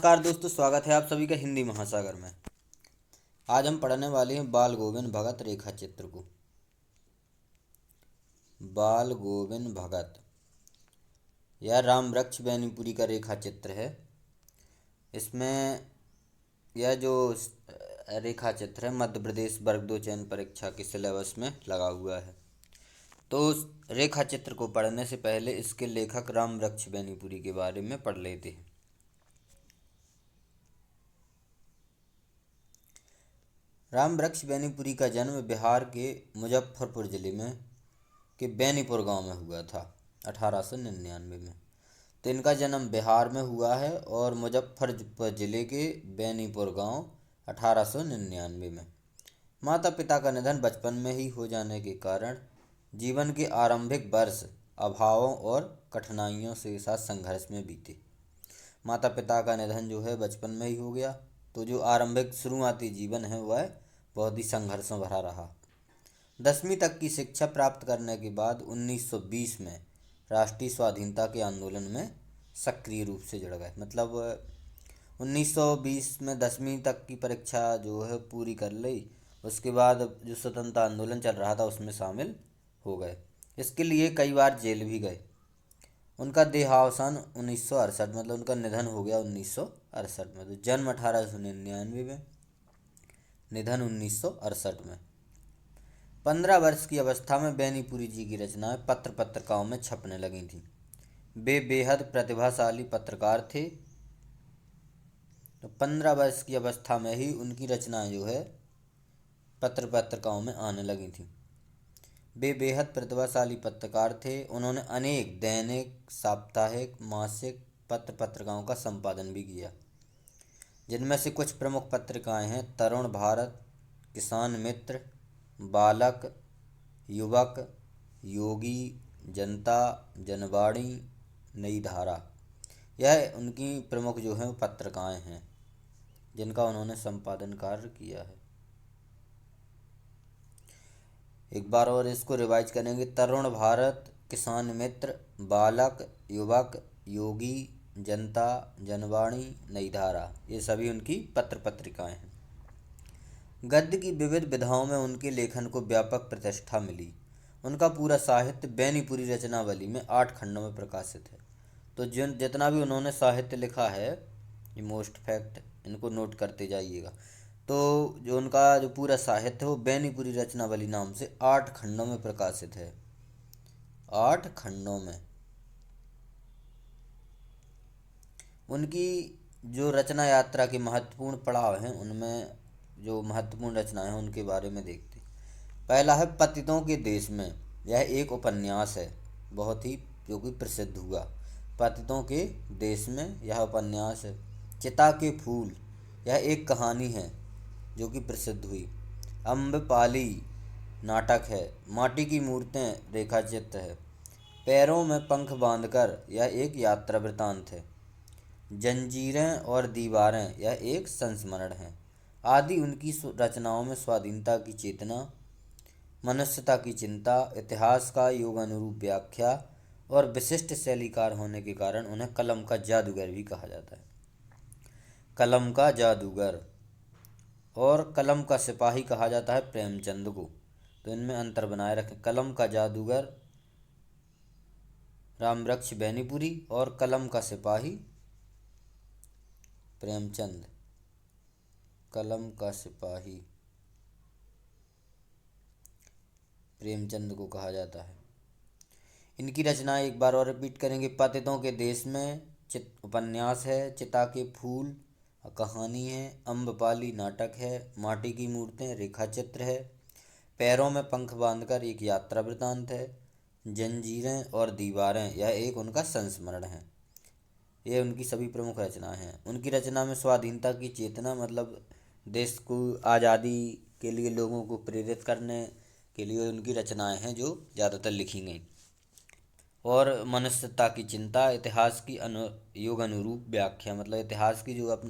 नमस्कार दोस्तों, स्वागत है आप सभी का हिंदी महासागर में। आज हम पढ़ने वाले हैं बाल गोविंद भगत रेखा चित्र को। बाल गोविंद भगत यह राम वृक्ष बेनीपुरी का रेखा चित्र है। इसमें यह जो रेखा चित्र है मध्य प्रदेश वर्ग 2 चयन परीक्षा के सिलेबस में लगा हुआ है। तो रेखा चित्र को पढ़ने से पहले इसके लेखक राम वृक्ष बेनीपुरी के बारे में पढ़ लेते हैं। राम वृक्ष बेनीपुरी का जन्म बिहार के मुजफ्फरपुर जिले में के बेनीपुर गांव में हुआ था 1899 में। तो इनका जन्म बिहार में हुआ है और मुजफ्फरपुर जिले के बेनीपुर गांव 1899 में। माता पिता का निधन बचपन में ही हो जाने के कारण जीवन के आरंभिक वर्ष अभावों और कठिनाइयों के साथ संघर्ष में बीते। माता पिता का निधन जो है बचपन में ही हो गया, तो जो आरंभिक शुरुआती जीवन है वह बहुत ही संघर्षों भरा रहा। 10वीं तक की शिक्षा प्राप्त करने के बाद 1920 में राष्ट्रीय स्वाधीनता के आंदोलन में सक्रिय रूप से जुड़ गए। मतलब 1920 में 10वीं तक की परीक्षा जो है पूरी कर ली, उसके बाद जो स्वतंत्रता आंदोलन चल रहा था उसमें शामिल हो गए। इसके लिए कई बार जेल भी गए। उनका देहावसान 1968 मतलब उनका निधन हो गया 1968 में। तो जन्म 1899 में, निधन 1968 में। 15 वर्ष की अवस्था में बेनीपुरी जी की रचनाएं पत्र पत्रिकाओं में छपने लगी थीं। वे बेहद प्रतिभाशाली पत्रकार थे। तो 15 वर्ष की अवस्था में ही उनकी रचनाएं जो है पत्र पत्रिकाओं में आने लगी थीं। वे बेहद प्रतिभाशाली पत्रकार थे। उन्होंने अनेक दैनिक, साप्ताहिक, मासिक पत्र पत्रिकाओं का संपादन भी किया, जिनमें से कुछ प्रमुख पत्रिकाएं हैं तरुण भारत, किसान मित्र, बालक, युवक, योगी, जनता, जनवाणी, नई धारा। यह उनकी प्रमुख जो हैं पत्रिकाएं हैं जिनका उन्होंने संपादन कार्य किया है। एक बार और इसको रिवाइज करेंगे। तरुण भारत, किसान मित्र, बालक, युवक, योगी, जनता, जनवाणी, नई धारा, ये सभी उनकी पत्र पत्रिकाएं हैं। गद्य की विविध विधाओं में उनके लेखन को व्यापक प्रतिष्ठा मिली। उनका पूरा साहित्य बेनीपुरी रचनावली में 8 खंडों में प्रकाशित है। तो जितना भी उन्होंने साहित्य लिखा है, ये मोस्ट फैक्ट इनको नोट करते जाइएगा। तो जो उनका जो पूरा साहित्य है वो बेनीपुरी रचनावली नाम से 8 खंडों में प्रकाशित है। 8 खंडों में। उनकी जो रचना यात्रा के महत्वपूर्ण पड़ाव हैं, उनमें जो महत्वपूर्ण रचनाएं हैं उनके बारे में देखते हैं। पहला है पतितों के देश में। यह एक उपन्यास है, बहुत ही जो कि प्रसिद्ध हुआ। पतितों के देश में यह उपन्यास है। चिता के फूल, यह एक कहानी है जो कि प्रसिद्ध हुई। अम्बपाली नाटक है। माटी की मूर्तें रेखा चित्र है। पैरों में पंख बांधकर, यह एक यात्रा वृतांत है। जंजीरें और दीवारें, यह एक संस्मरण है। आदि उनकी रचनाओं में स्वाधीनता की चेतना, मनुष्यता की चिंता, इतिहास का योगानुरूप व्याख्या और विशिष्ट शैलीकार होने के कारण उन्हें कलम का जादूगर भी कहा जाता है। कलम का जादूगर और कलम का सिपाही कहा जाता है प्रेमचंद को। तो इनमें अंतर बनाए रखें। कलम का जादूगर राम वृक्ष बेनीपुरी और कलम का सिपाही प्रेमचंद। कलम का सिपाही प्रेमचंद को कहा जाता है। इनकी रचनाएं एक बार और रिपीट करेंगे। पतितों के देश में उपन्यास है। चिता के फूल कहानी है। अम्बपाली नाटक है। माटी की मूर्तें रेखा चित्र है। पैरों में पंख बांधकर एक यात्रा वृतांत है। जंजीरें और दीवारें, यह एक उनका संस्मरण है। ये उनकी सभी प्रमुख रचनाएं हैं। उनकी रचना में स्वाधीनता की चेतना, मतलब देश को आज़ादी के लिए लोगों को प्रेरित करने के लिए उनकी रचनाएं हैं जो ज़्यादातर लिखी गई। और मनुष्यता की चिंता, इतिहास की युग अनुरूप व्याख्या, मतलब इतिहास की जो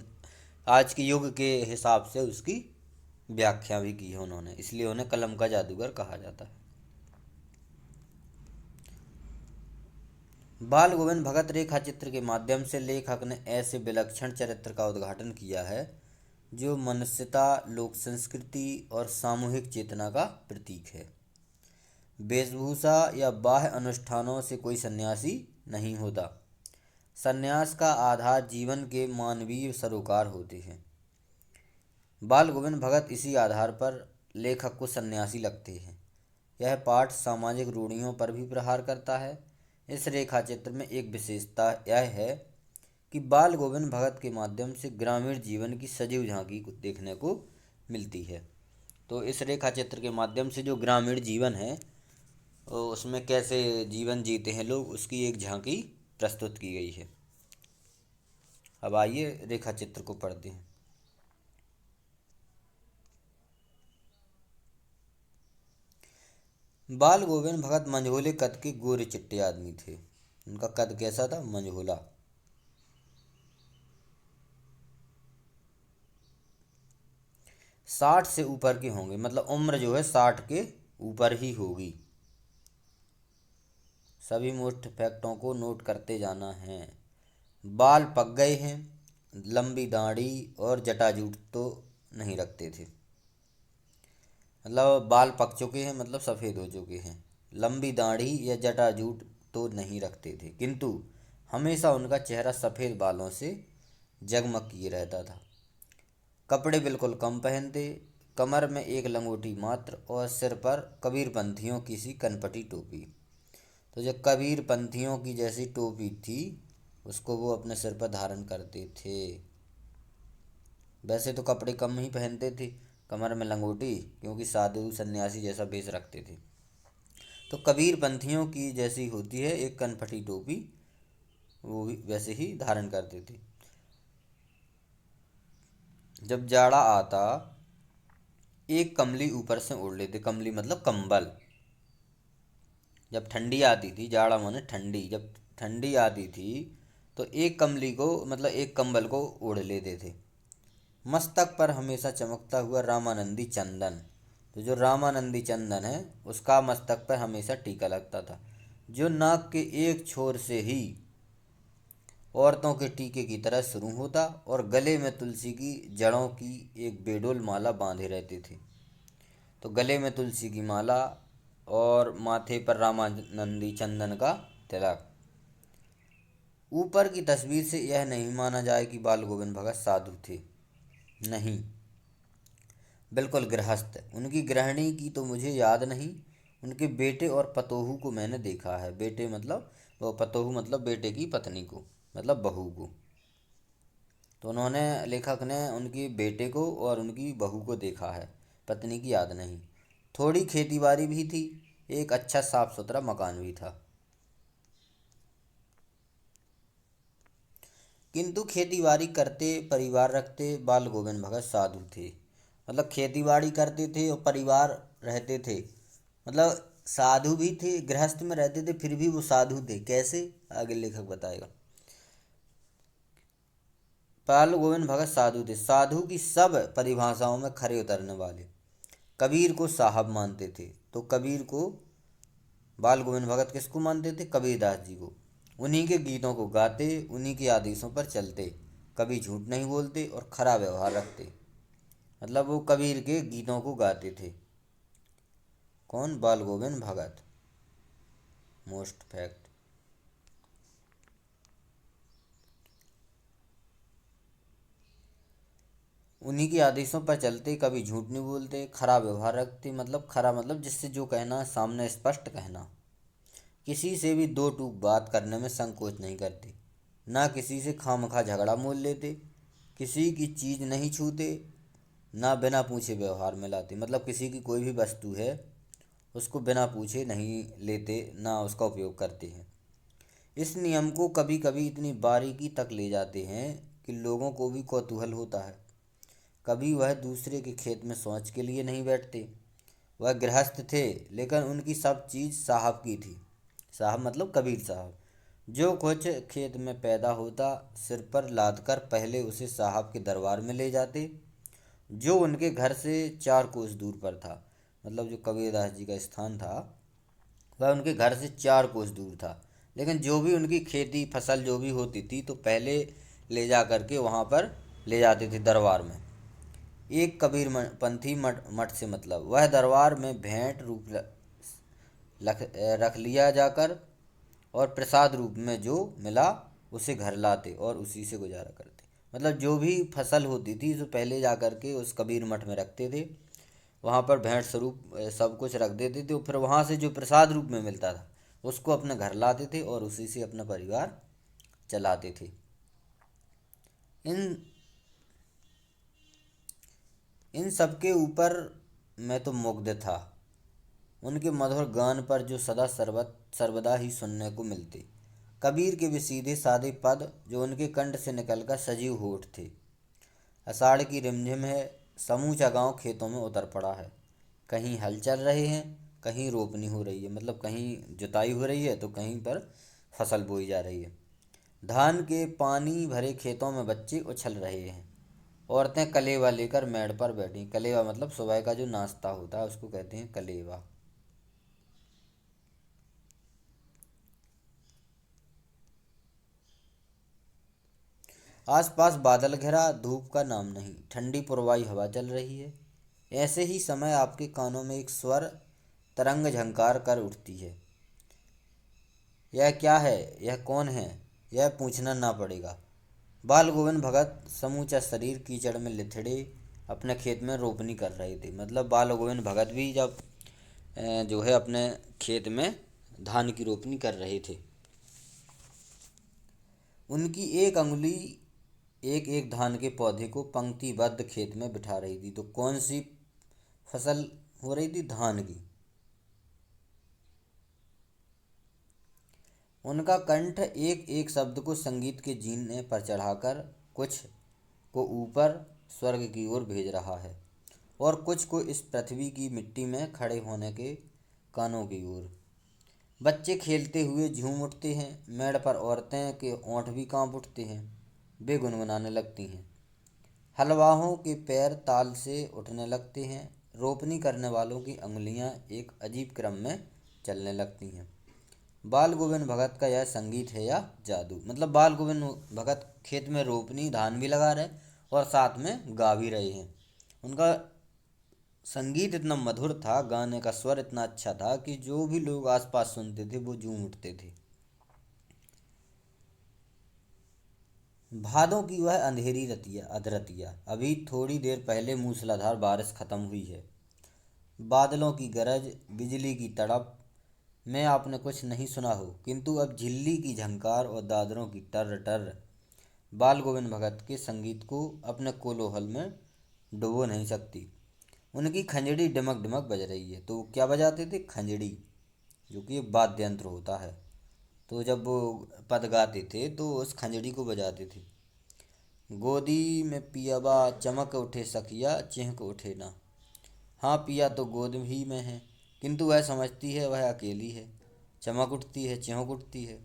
आज के युग के हिसाब से उसकी व्याख्या भी की है उन्होंने, इसलिए उन्हें कलम का जादूगर कहा जाता है। बाल गोविंद भगत रेखा चित्र के माध्यम से लेखक ने ऐसे विलक्षण चरित्र का उद्घाटन किया है जो मनुष्यता, लोक संस्कृति और सामूहिक चेतना का प्रतीक है। वेशभूषा या बाह्य अनुष्ठानों से कोई सन्यासी नहीं होता। सन्यास का आधार जीवन के मानवीय सरोकार होते हैं। बाल गोविंद भगत इसी आधार पर लेखक को सन्यासी लगते हैं। यह पाठ सामाजिक रूढ़ियों पर भी प्रहार करता है। इस रेखा चित्र में एक विशेषता यह है कि बाल गोविंद भगत के माध्यम से ग्रामीण जीवन की सजीव झांकी को देखने को मिलती है। तो इस रेखा चित्र के माध्यम से जो ग्रामीण जीवन है उसमें कैसे जीवन जीते हैं लोग, उसकी एक झांकी प्रस्तुत की गई है। अब आइए रेखा चित्र को पढ़ते हैं। बाल गोविंद भगत मंझोले कद के गोरे चिट्टे आदमी थे। उनका कद कैसा था? मंझोला। 60 से ऊपर के होंगे, मतलब उम्र जो है 60 के ऊपर ही होगी। सभी मोस्ट फैक्टों को नोट करते जाना है। बाल पक गए हैं, लंबी दाढ़ी और जटाजूट तो नहीं रखते थे। मतलब बाल पक चुके हैं मतलब सफ़ेद हो चुके हैं। लंबी दाढ़ी या जटाजूट तो नहीं रखते थे, किंतु हमेशा उनका चेहरा सफ़ेद बालों से जगमग किए रहता था। कपड़े बिल्कुल कम पहनते, कमर में एक लंगोटी मात्र और सिर पर कबीर पंथियों की सी कनपटी टोपी। तो जो कबीर पंथियों की जैसी टोपी थी उसको वो अपने सिर पर धारण करते थे। वैसे तो कपड़े कम ही पहनते थे, कमर में लंगोटी, क्योंकि साधु सन्यासी जैसा भेष रखते थे। तो कबीर पंथियों की जैसी होती है एक कनपटी टोपी, वो भी वैसे ही धारण करते थे। जब जाड़ा आता एक कमली ऊपर से ओढ़ लेते। कमली मतलब कंबल। जब ठंडी आती थी, जाड़ा माने ठंडी, जब ठंडी आती थी तो एक कमली को मतलब एक कंबल को ओढ़ लेते थे। मस्तक पर हमेशा चमकता हुआ रामानंदी चंदन। तो जो रामानंदी चंदन है उसका मस्तक पर हमेशा टीका लगता था, जो नाक के एक छोर से ही औरतों के टीके की तरह शुरू होता और गले में तुलसी की जड़ों की एक बेडोल माला बांधे रहते थे। तो गले में तुलसी की माला और माथे पर रामानंदी चंदन का तिलक। ऊपर की तस्वीर से यह नहीं माना जाए कि बाल गोविंद भगत साधु थे, नहीं, बिल्कुल गृहस्थ। उनकी गृहिणी की तो मुझे याद नहीं, उनके बेटे और पतोहू को मैंने देखा है। बेटे मतलब वो, पतोहू मतलब बेटे की पत्नी को, मतलब बहू को। तो उन्होंने, लेखक ने उनकी बेटे को और उनकी बहू को देखा है, पत्नी की याद नहीं। थोड़ी खेतीबाड़ी भी थी, एक अच्छा साफ सुथरा मकान भी था। किंतु खेतीबाड़ी करते, परिवार रखते बाल गोविंद भगत साधु थे। मतलब खेतीबाड़ी करते थे और परिवार रहते थे, मतलब साधु भी थे, गृहस्थ में रहते थे, फिर भी वो साधु थे। कैसे, आगे लेखक बताएगा। बाल गोविंद भगत साधु थे, साधु की सब परिभाषाओं में खरे उतरने वाले। कबीर को साहब मानते थे। तो कबीर को, बाल गोविंद भगत किसको मानते थे? कबीरदास जी को। उन्हीं के गीतों को गाते, उन्हीं के आदेशों पर चलते, कभी झूठ नहीं बोलते और खरा व्यवहार रखते। मतलब वो कबीर के गीतों को गाते थे। कौन? बाल गोविंद भगत। Most fact. उन्हीं के आदेशों पर चलते, कभी झूठ नहीं बोलते, खरा व्यवहार रखते। मतलब खरा मतलब जिससे जो कहना है सामने स्पष्ट कहना। किसी से भी दो टूक बात करने में संकोच नहीं करते, ना किसी से खामखा झगड़ा मोल लेते, किसी की चीज़ नहीं छूते, ना बिना पूछे व्यवहार में लाते। मतलब किसी की कोई भी वस्तु है उसको बिना पूछे नहीं लेते, ना उसका उपयोग करते हैं। इस नियम को कभी कभी इतनी बारीकी तक ले जाते हैं कि लोगों को भी कौतूहल होता है। कभी वह दूसरे के खेत में शौच के लिए नहीं बैठते। वह गृहस्थ थे, लेकिन उनकी सब चीज़ साहब की थी। साहब मतलब कबीर साहब। जो कुछ खेत में पैदा होता सिर पर लाद कर पहले उसे साहब के दरबार में ले जाते, जो उनके घर से 4 कोस दूर पर था। मतलब जो कबीरदास जी का स्थान था वह उनके घर से 4 कोस दूर था। लेकिन जो भी उनकी खेती फसल जो भी होती थी तो पहले ले जा करके वहाँ पर ले जाते थे दरबार में। एक कबीर पंथी मठ मठ से मतलब वह दरबार में भेंट रूप रख लिया जाकर और प्रसाद रूप में जो मिला उसे घर लाते और उसी से गुजारा करते। मतलब जो भी फसल होती थी तो पहले जा कर के उस कबीर मठ में रखते थे, वहाँ पर भेंट स्वरूप सब कुछ रख देते थे, फिर वहाँ से जो प्रसाद रूप में मिलता था उसको अपने घर लाते थे और उसी से अपना परिवार चलाते थे। इन इन सबके ऊपर मैं तो मुग्ध था, उनके मधुर गान पर जो सदा सर्वदा ही सुनने को मिलते। कबीर के भी सीधे साधे पद जो उनके कंठ से निकलकर सजीव हो उठते। आषाढ़ की रिमझिम है, समूचा गांव खेतों में उतर पड़ा है। कहीं हल चल रहे हैं, कहीं रोपनी हो रही है, मतलब कहीं जुताई हो रही है तो कहीं पर फसल बोई जा रही है। धान के पानी भरे खेतों में बच्चे उछल रहे हैं। औरतें कलेवा लेकर मेड़ पर बैठी। कलेवा मतलब सुबह का जो नाश्ता होता है उसको कहते हैं कलेवा। आसपास बादल घिरा, धूप का नाम नहीं, ठंडी पुरवाई हवा चल रही है। ऐसे ही समय आपके कानों में एक स्वर तरंग झंकार कर उठती है। यह क्या है, यह कौन है, यह पूछना ना पड़ेगा। बाल गोविंद भगत समूचा शरीर कीचड़ में लिथड़े अपने खेत में रोपनी कर रहे थे। मतलब बाल गोविंद भगत भी जब जो है अपने खेत में धान की रोपनी कर रहे थे। उनकी एक अंगुली एक एक धान के पौधे को पंक्तिबद्ध खेत में बिठा रही थी। तो कौन सी फसल हो रही थी? धान की। उनका कंठ एक एक शब्द को संगीत के जीने पर चढ़ाकर कुछ को ऊपर स्वर्ग की ओर भेज रहा है और कुछ को इस पृथ्वी की मिट्टी में खड़े होने के कानों की ओर। बच्चे खेलते हुए झूम उठते हैं, मेड़ पर औरतें के ओंठ भी कांप उठते हैं। वे गुनगुनाने लगती हैं। हलवाहों के पैर ताल से उठने लगते हैं। रोपनी करने वालों की अंगुलियां एक अजीब क्रम में चलने लगती हैं। बाल गोविंद भगत का यह संगीत है या जादू? मतलब बाल गोविंद भगत खेत में रोपनी धान भी लगा रहे और साथ में गा भी रहे हैं। उनका संगीत इतना मधुर था, गाने का स्वर इतना अच्छा था कि जो भी लोग आसपास सुनते थे वो झूम उठते थे। भादों की वह अंधेरी रतिया अधरतिया, अभी थोड़ी देर पहले मूसलाधार बारिश खत्म हुई है। बादलों की गरज, बिजली की तड़प में आपने कुछ नहीं सुना हो, किंतु अब झिल्ली की झंकार और दादरों की टर टर बाल गोविंद भगत के संगीत को अपने कोलाहल में डुबो नहीं सकती। उनकी खंजड़ी डिमक डिमक बज रही है। तो क्या बजाते थे? खंजड़ी, जो कि एक वाद्य यंत्र होता है। तो जब वो पद गाते थे तो उस खंजड़ी को बजाते थे। गोदी में पियाबा चमक उठे सखिया चिहक उठे ना। हाँ, पिया तो गोद ही में है, किंतु वह समझती है वह अकेली है। चमक उठती है, चिहक उठती है।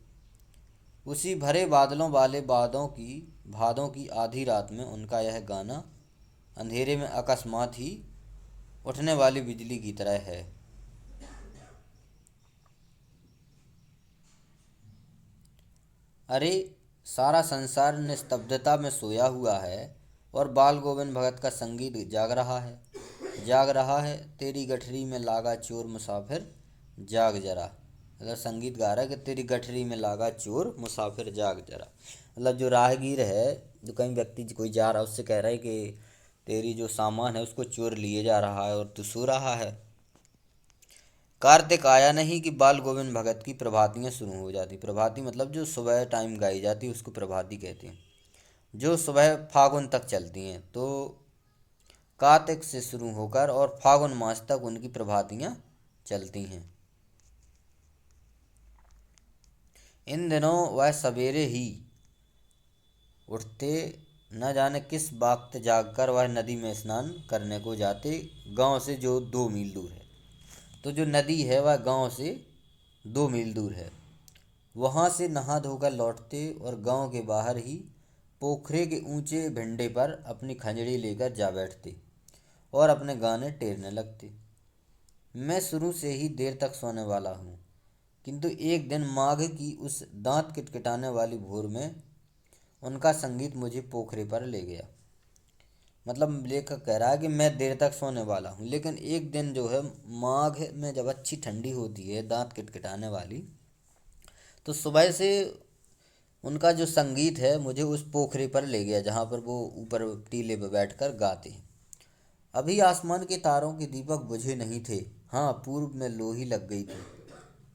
उसी भरे बादलों वाले भादों की आधी रात में उनका यह गाना अंधेरे में अकस्मात ही उठने वाली बिजली की तरह है। अरे, सारा संसार निस्तब्धता में सोया हुआ है और बाल गोविंद भगत का संगीत जाग रहा है। जाग रहा है, तेरी गठरी में लागा चोर मुसाफिर जाग जरा। मतलब संगीत गा रहा है कि तेरी गठरी में लागा चोर मुसाफिर जाग जरा। मतलब जो राहगीर है, जो कहीं व्यक्ति कोई जा रहा है उससे कह रहा है कि तेरी जो सामान है उसको चोर लिए जा रहा है और तू सो रहा है। कार्तिक आया नहीं कि बाल गोविंद भगत की प्रभातियाँ शुरू हो जाती। प्रभाती मतलब जो सुबह टाइम गाई जाती है उसको प्रभाती कहते हैं, जो सुबह फागुन तक चलती हैं। तो कार्तिक से शुरू होकर और फागुन मास तक उनकी प्रभातियाँ चलती हैं। इन दिनों वह सवेरे ही उठते, न जाने किस वक्त जागकर वह नदी में स्नान करने को जाते, गांव से जो 2 मील दूर है। तो जो नदी है वह गांव से 2 मील दूर है। वहाँ से नहा धोकर लौटते और गांव के बाहर ही पोखरे के ऊंचे भिंडे पर अपनी खंजड़ी लेकर जा बैठते और अपने गाने टेरने लगते। मैं शुरू से ही देर तक सोने वाला हूँ, किंतु एक दिन माघ की उस दांत किटकिटाने वाली भोर में उनका संगीत मुझे पोखरे पर ले गया। मतलब लेखक कह रहा है कि मैं देर तक सोने वाला हूँ, लेकिन एक दिन जो है माघ में जब अच्छी ठंडी होती है दांत किटकिटाने वाली, तो सुबह से उनका जो संगीत है मुझे उस पोखरे पर ले गया जहाँ पर वो ऊपर टीले पर बैठकर गाते हैं। अभी आसमान के तारों के दीपक बुझे नहीं थे। हाँ, पूर्व में लोही लग गई थी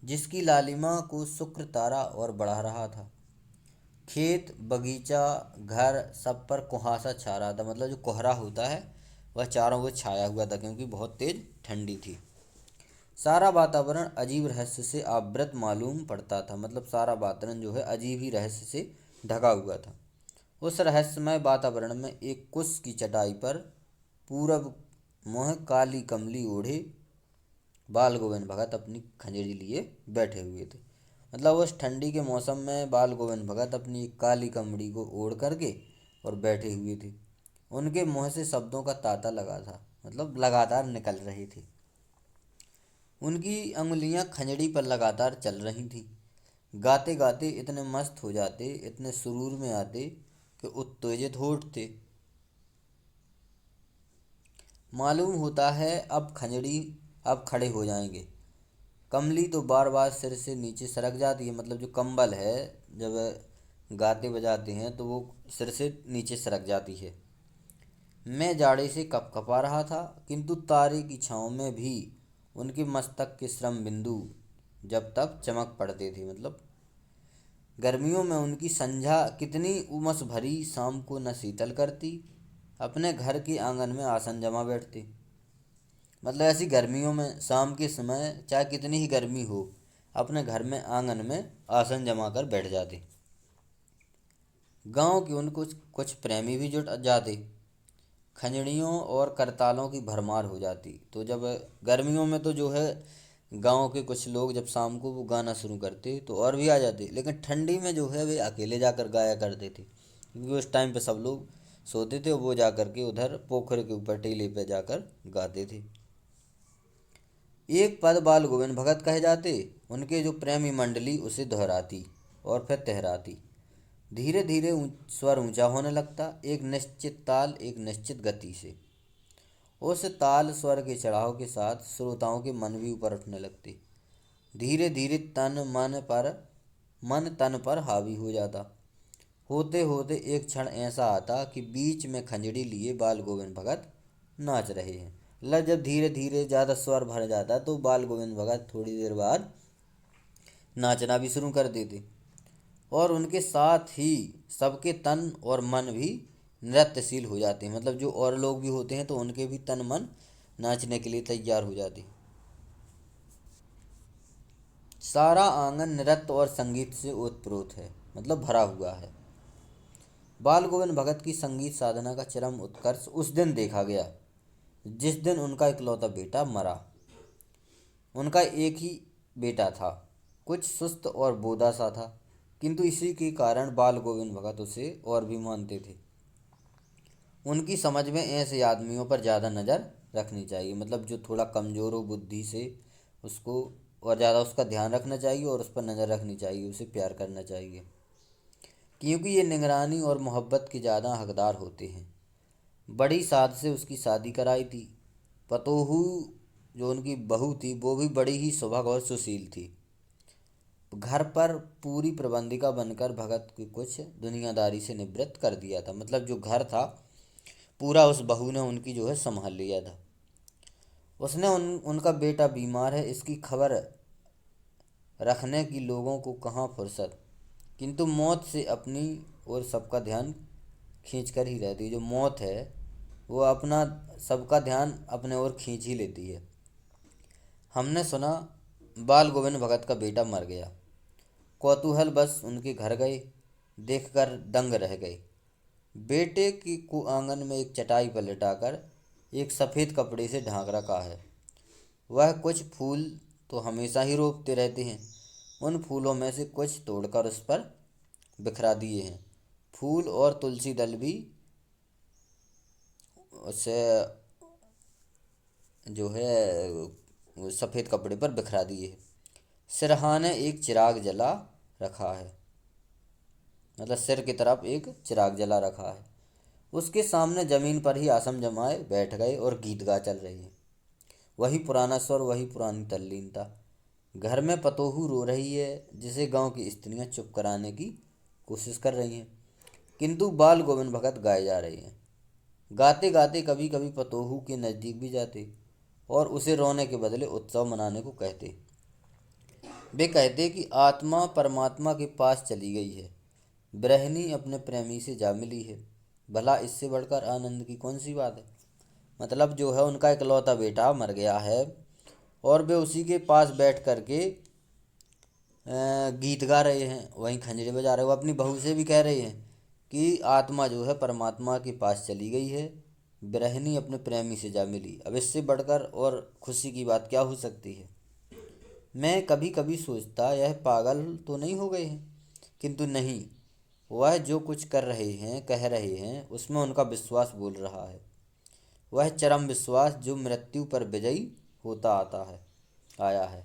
जिसकी लालिमा को शुक्र तारा और बढ़ा रहा था। खेत बगीचा घर सब पर कुहासा छा रहा था, मतलब जो कोहरा होता है वह चारों ओर छाया हुआ था क्योंकि बहुत तेज ठंडी थी। सारा वातावरण अजीब रहस्य से आवृत मालूम पड़ता था, मतलब सारा वातावरण जो है अजीब ही रहस्य से ढका हुआ था। उस रहस्यमय वातावरण में एक कुश की चटाई पर पूरब मुँह काली कमली ओढ़े बाल गोविंद भगत अपनी खंजरी लिए बैठे हुए थे। मतलब उस ठंडी के मौसम में बाल गोविंद भगत अपनी एक काली कमड़ी को ओढ़ करके और बैठे हुए थे। उनके मुंह से शब्दों का तांता लगा था, मतलब लगातार निकल रहे थे। उनकी अंगुलियां खंजड़ी पर लगातार चल रही थीं। गाते गाते इतने मस्त हो जाते, इतने सुरूर में आते कि उत्तेजित हो उठते। मालूम होता है अब खड़े हो जाएंगे। कमली तो बार बार सिर से नीचे सरक जाती है, मतलब जो कंबल है जब गाते बजाते हैं तो वो सिर से नीचे सरक जाती है। मैं जाड़े से कपकपा रहा था, किंतु तारे की छाँव में भी उनके मस्तक के श्रम बिंदु जब तक चमक पड़ते थे। मतलब गर्मियों में उनकी संध्या कितनी उमस भरी शाम को न शीतल करती। अपने घर के आंगन में आसन जमा बैठते। मतलब ऐसी गर्मियों में शाम के समय चाहे कितनी ही गर्मी हो, अपने घर में आंगन में आसन जमा कर बैठ जाते। गांव के उन कुछ कुछ प्रेमी भी जुट जाते। खंजड़ियों और करतालों की भरमार हो जाती। तो जब गर्मियों में तो जो है गांव के कुछ लोग जब शाम को वो गाना शुरू करते तो और भी आ जाते, लेकिन ठंडी में जो है वे अकेले जाकर गाया करते थे क्योंकि उस टाइम पे सब लोग सोते थे और वो जाकर के उधर पोखर के ऊपर टीले पे जाकर गाते थे। एक पद बाल गोविंद भगत कहे जाते। उनके जो प्रेमी मंडली उसे दोहराती और फिर तहराती। धीरे धीरे स्वर ऊंचा होने लगता, एक निश्चित ताल एक निश्चित गति से। उस ताल स्वर के चढ़ाव के साथ श्रोताओं के मन भी ऊपर उठने लगते। धीरे धीरे मन तन पर हावी हो जाता। होते होते एक क्षण ऐसा आता कि बीच में खंजड़ी लिए बाल गोविंद भगत नाच रहे हैं। मतलब जब धीरे धीरे ज़्यादा स्वर भर जाता तो बाल गोविंद भगत थोड़ी देर बाद नाचना भी शुरू कर देते और उनके साथ ही सबके तन और मन भी नृत्यशील हो जाते हैं। मतलब जो और लोग भी होते हैं तो उनके भी तन मन नाचने के लिए तैयार हो जाते। सारा आंगन नृत्य और संगीत से ओतप्रोत है, मतलब भरा हुआ है। बाल गोविंद भगत की संगीत साधना का चरम उत्कर्ष उस दिन देखा गया जिस दिन उनका इकलौता बेटा मरा। उनका एक ही बेटा था, कुछ सुस्त और बोदा सा था, किंतु इसी के कारण बाल गोविंद भगत उसे और भी मानते थे। उनकी समझ में ऐसे आदमियों पर ज़्यादा नज़र रखनी चाहिए, मतलब जो थोड़ा कमज़ोर हो बुद्धि से उसको और ज़्यादा उसका ध्यान रखना चाहिए और उस पर नज़र रखनी चाहिए, उसे प्यार करना चाहिए क्योंकि ये निगरानी और मोहब्बत के ज़्यादा हकदार होते हैं। बड़ी साध से उसकी शादी कराई थी। पतोहू जो उनकी बहू थी वो भी बड़ी ही सुभग और सुशील थी। घर पर पूरी प्रबंधिका बनकर भगत की कुछ दुनियादारी से निवृत्त कर दिया था। मतलब जो घर था पूरा उस बहू ने उनकी जो है संभाल लिया था। उसने उनका बेटा बीमार है इसकी खबर रखने की लोगों को कहाँ फुर्सत, किंतु मौत से अपनी और सबका ध्यान खींच कर ही रहती है। जो मौत है वो अपना सबका ध्यान अपने ओर खींच ही लेती है। हमने सुना बाल गोविंद भगत का बेटा मर गया। कौतूहल बस उनके घर गए, देखकर दंग रह गए। बेटे की को आंगन में एक चटाई पर लिटाकर एक सफ़ेद कपड़े से ढांक रखा है। वह कुछ फूल तो हमेशा ही रोपते रहते हैं। उन फूलों में से कुछ तोड़कर उस पर बिखरा दिए हैं। फूल और तुलसी दल भी उसे जो है सफ़ेद कपड़े पर बिखरा दिए हैं। सिरहाने एक चिराग जला रखा है, मतलब सिर की तरफ एक चिराग जला रखा है। उसके सामने जमीन पर ही आसन जमाए बैठ गए और गीत गा चल रही है। वही पुराना स्वर, वही पुरानी तल्लीनता। घर में पतोहू रो रही है, जिसे गांव की स्त्रियां चुप कराने की कोशिश कर रही हैं, किंतु बाल गोविंद भगत गाए जा रहे हैं। गाते गाते कभी कभी पतोहू के नज़दीक भी जाते और उसे रोने के बदले उत्सव मनाने को कहते। वे कहते कि आत्मा परमात्मा के पास चली गई है, ब्रह्मणी अपने प्रेमी से जा मिली है। भला इससे बढ़कर आनंद की कौन सी बात है। मतलब जो है उनका इकलौता बेटा मर गया है और वे उसी के पास बैठ कर के गीत गा रहे हैं, वहीं खंजरे बजा रहे हैं। वो अपनी बहू से भी कह रहे हैं कि आत्मा जो है परमात्मा के पास चली गई है, ब्रह्मणी अपने प्रेमी से जा मिली। अब इससे बढ़कर और खुशी की बात क्या हो सकती है। मैं कभी कभी सोचता यह पागल तो नहीं हो गए हैं, किंतु नहीं, वह जो कुछ कर रहे हैं कह रहे हैं उसमें उनका विश्वास बोल रहा है। वह चरम विश्वास जो मृत्यु पर विजयी होता आता है आया है।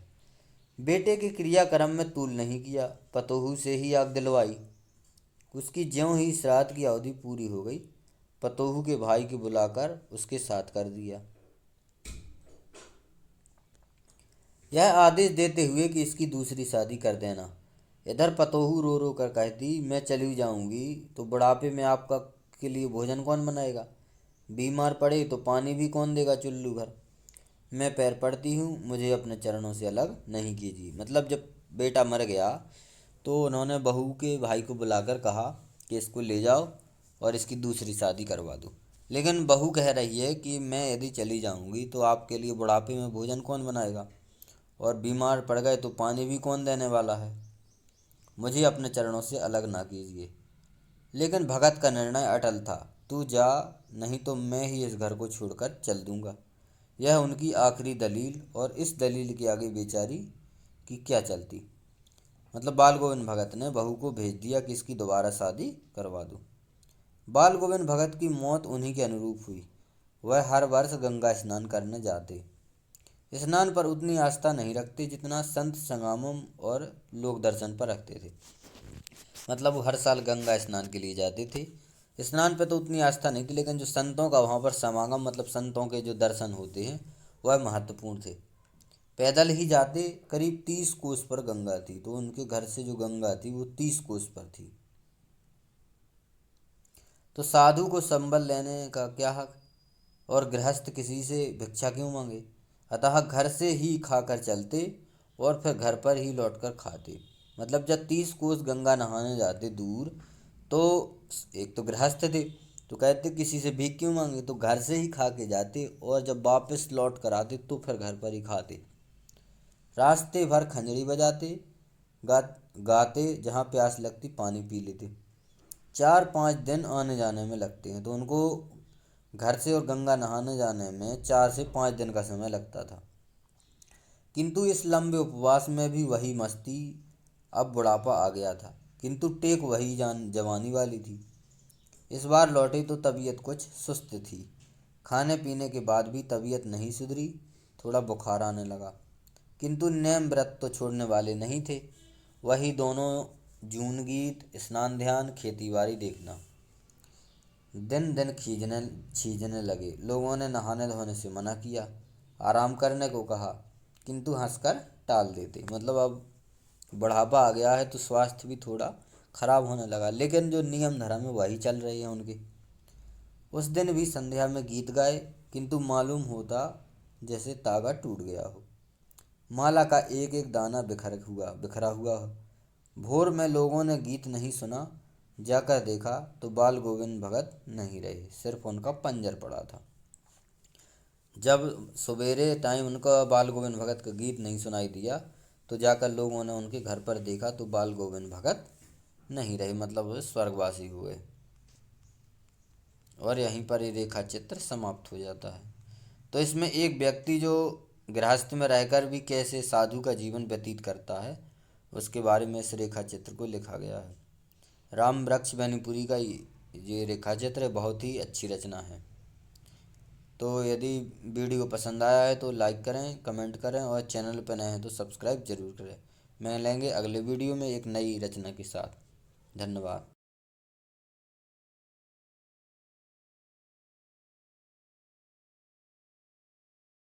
बेटे के क्रियाक्रम में तूल नहीं किया, पतोहू से ही आग दिलवाई। उसकी ज्यों ही श्राद्ध की अवधि पूरी हो गई, पतोहू के भाई को बुलाकर उसके साथ कर दिया, यह आदेश देते हुए कि इसकी दूसरी शादी कर देना। इधर पतोहू रो रो कर कहती, मैं चली जाऊंगी तो बुढ़ापे में आपका के लिए भोजन कौन बनाएगा, बीमार पड़े तो पानी भी कौन देगा चुल्लू भर। मैं पैर पड़ती हूँ, मुझे अपने चरणों से अलग नहीं कीजिए। मतलब जब बेटा मर गया तो उन्होंने बहू के भाई को बुलाकर कहा कि इसको ले जाओ और इसकी दूसरी शादी करवा दो। लेकिन बहू कह रही है कि मैं यदि चली जाऊंगी तो आपके लिए बुढ़ापे में भोजन कौन बनाएगा, और बीमार पड़ गए तो पानी भी कौन देने वाला है। मुझे अपने चरणों से अलग ना कीजिए। लेकिन भगत का निर्णय अटल था, तू जा, नहीं तो मैं ही इस घर को छोड़कर चल दूंगा। यह उनकी आखिरी दलील, और इस दलील के आगे बेचारी की क्या चलती। मतलब बाल गोविंद भगत ने बहू को भेज दिया कि इसकी दोबारा शादी करवा दो। बाल गोविंद भगत की मौत उन्हीं के अनुरूप हुई। वह हर वर्ष गंगा स्नान करने जाते। स्नान पर उतनी आस्था नहीं रखते जितना संत समागम और लोक दर्शन पर रखते थे। मतलब वो हर साल गंगा स्नान के लिए जाते थे। स्नान पे तो उतनी आस्था नहीं थी, लेकिन जो संतों का वहाँ पर समागम, मतलब संतों के जो दर्शन होते हैं वह महत्वपूर्ण थे। पैदल ही जाते। करीब 30 कोस पर गंगा थी, तो उनके घर से जो गंगा थी वो 30 कोस पर थी। तो साधु को संबल लेने का क्या हक, और गृहस्थ किसी से भिक्षा क्यों मांगे। अतः घर से ही खाकर चलते और फिर घर पर ही लौटकर खाते। मतलब जब 30 कोस गंगा नहाने जाते दूर, तो एक तो गृहस्थ थे, तो कहते किसी से भीख क्यों मांगे, तो घर से ही खा के जाते और जब वापस लौट कर आते तो फिर घर पर ही खाते। रास्ते भर खंजड़ी बजाते, गा गाते, जहाँ प्यास लगती पानी पी लेते। 4-5 दिन आने जाने में लगते हैं, तो उनको घर से और गंगा नहाने जाने में 4 से 5 दिन का समय लगता था। किंतु इस लंबे उपवास में भी वही मस्ती। अब बुढ़ापा आ गया था, किंतु टेक वही जान जवानी वाली थी। इस बार लौटे तो तबीयत कुछ सुस्त थी। खाने पीने के बाद भी तबीयत नहीं सुधरी, थोड़ा बुखार आने लगा। किंतु नेम व्रत तो छोड़ने वाले नहीं थे। वही दोनों जून गीत, स्नान ध्यान, खेती बाड़ी देखना। दिन दिन खींचने छींचने लगे। लोगों ने नहाने धोने से मना किया, आराम करने को कहा, किंतु हंसकर टाल देते। मतलब अब बुढ़ापा आ गया है तो स्वास्थ्य भी थोड़ा खराब होने लगा, लेकिन जो नियम धर्म है वही चल रहे हैं उनके। उस दिन भी संध्या में गीत गाए, किंतु मालूम होता जैसे तागा टूट गया हो, माला का एक एक दाना बिखरा हुआ हो। भोर में लोगों ने गीत नहीं सुना। जाकर देखा तो बाल गोविंद भगत नहीं रहे, सिर्फ उनका पंजर पड़ा था। जब सवेरे टाइम उनका बाल गोविंद भगत का गीत नहीं सुनाई दिया, तो जाकर लोगों ने उनके घर पर देखा तो बाल गोविंद भगत नहीं रहे, मतलब वो स्वर्गवासी हुए। और यहीं पर ये रेखा चित्र समाप्त हो जाता है। तो इसमें एक व्यक्ति जो गृहस्थ में रहकर भी कैसे साधु का जीवन व्यतीत करता है उसके बारे में इस रेखा चित्र को लिखा गया है। राम वृक्ष बेनीपुरी का ये रेखा चित्र बहुत ही अच्छी रचना है। तो यदि वीडियो पसंद आया है तो लाइक करें, कमेंट करें, और चैनल पर नए हैं तो सब्सक्राइब जरूर करें। मिलेंगे अगले वीडियो में एक नई रचना के साथ। धन्यवाद।